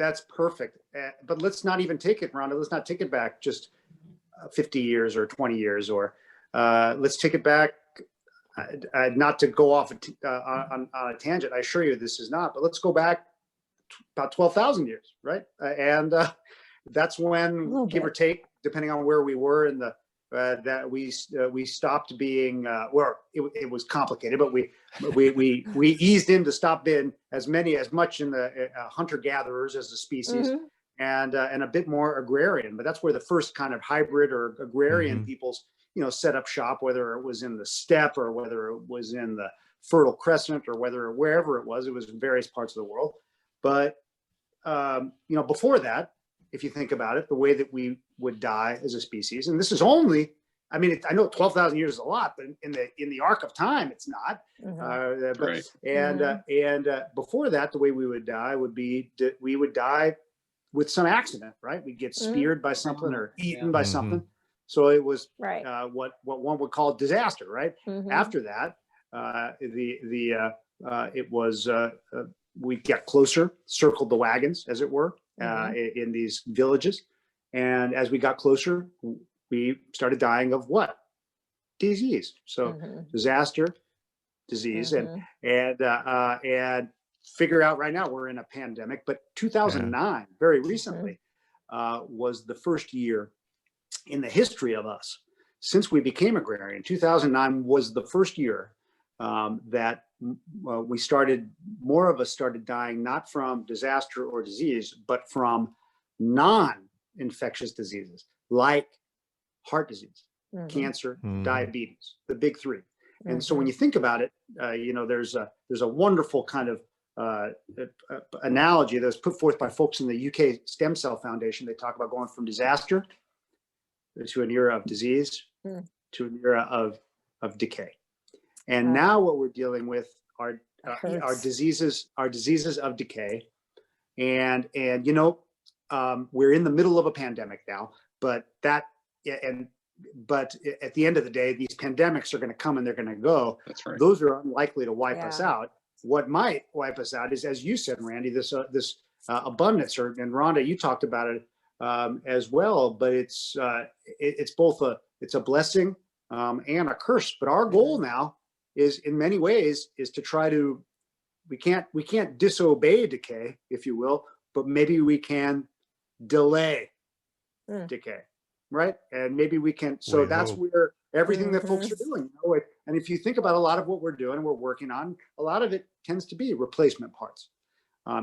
that's perfect. But let's not even take it, Rhonda. Let's not take it back just 50 years or 20 years, or let's take it back. Not to go off on a tangent. I assure you this is not. But let's go back about 12,000 years, right? And that's when, give or take, depending on where we were in the that we stopped being well, it was complicated, but we eased in to stop being as much in the hunter gatherers as a species, and a bit more agrarian. But that's where the first kind of hybrid or agrarian peoples, set up shop, whether it was in the steppe or whether it was in the Fertile Crescent or wherever it was in various parts of the world. But before that, if you think about it, the way that we would die as a species, and this is only, I know 12,000 years is a lot, but in the arc of time, it's not. Right. And before that, the way we would die would be we would die with some accident, right? We'd get speared by something or eaten by something. So it was what one would call disaster, right? After that, it was we get closer, circled the wagons, as it were, in these villages. And as we got closer, we started dying of what? Disease. So disaster, disease, and figure out right now we're in a pandemic. But 2009, very recently, was the first year in the history of us since we became agrarian. 2009 was the first year that more of us started dying, not from disaster or disease, but from non-infectious diseases like heart disease, cancer, diabetes, the big three. And so when you think about it, there's a wonderful kind of analogy that was put forth by folks in the UK Stem Cell Foundation. They talk about going from disaster to an era of disease to an era of decay. And now what we're dealing with are diseases of decay. And we're in the middle of a pandemic now, but at the end of the day, these pandemics are going to come and they're going to go. That's right. Those are unlikely to wipe us out. What might wipe us out is, as you said, Randy, this abundance, and Rhonda, you talked about it as well. But it's both a blessing and a curse. But our goal now is, in many ways, is to try to, we can't disobey decay, if you will, but maybe we can delay decay, right? And maybe we can. So that's where everything that folks are doing. And if you think about a lot of what we're doing and we're working on, a lot of it tends to be replacement parts,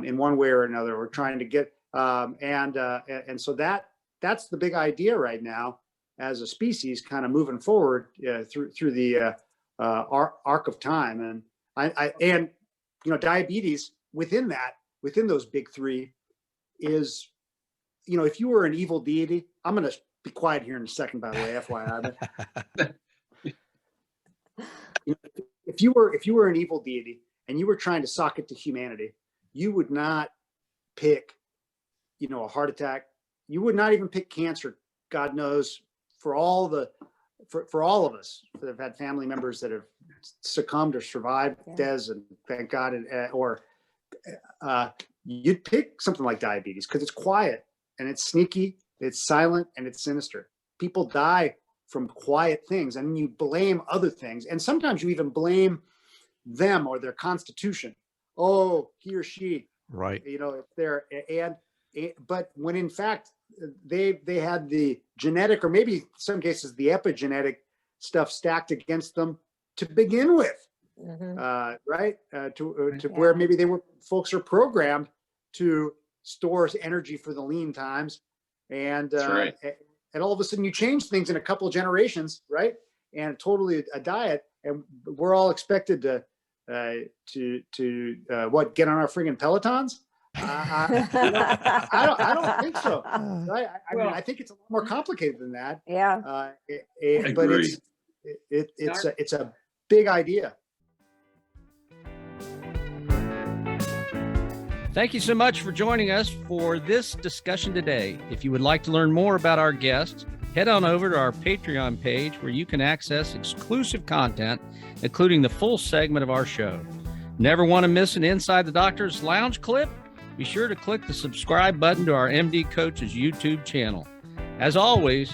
in one way or another. We're trying to get, and so that's the big idea right now as a species, kind of moving forward through the arc of time. And diabetes within those big three is, if you were an evil deity, I'm going to be quiet here in a second, by the way, FYI. But, if you were an evil deity and you were trying to sock it to humanity, you would not pick, a heart attack. You would not even pick cancer. God knows, for all of us that have had family members that have succumbed or survived, Des, and thank God, or you'd pick something like diabetes because it's quiet and it's sneaky, it's silent, and it's sinister. People die from quiet things, and you blame other things, and sometimes you even blame them or their constitution. Oh, he or she, right? If they're but when in fact they had the genetic, or maybe in some cases the epigenetic stuff stacked against them to begin with, right? To where maybe folks are programmed to store energy for the lean times, and and all of a sudden you change things in a couple of generations, right? And totally a diet, and we're all expected to get on our friggin' Pelotons? I don't think so. Right? I think it's a lot more complicated than that. I but agree. it's a big idea. Thank you so much for joining us for this discussion today. If you would like to learn more about our guests, head on over to our Patreon page where you can access exclusive content, including the full segment of our show. Never want to miss an Inside the Doctor's Lounge clip? be sure to click the subscribe button to our MD Coach's YouTube channel. As always,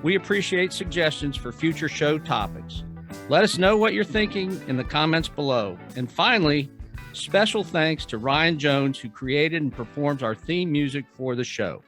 we appreciate suggestions for future show topics. Let us know what you're thinking in the comments below. And finally, special thanks to Ryan Jones, who created and performs our theme music for the show.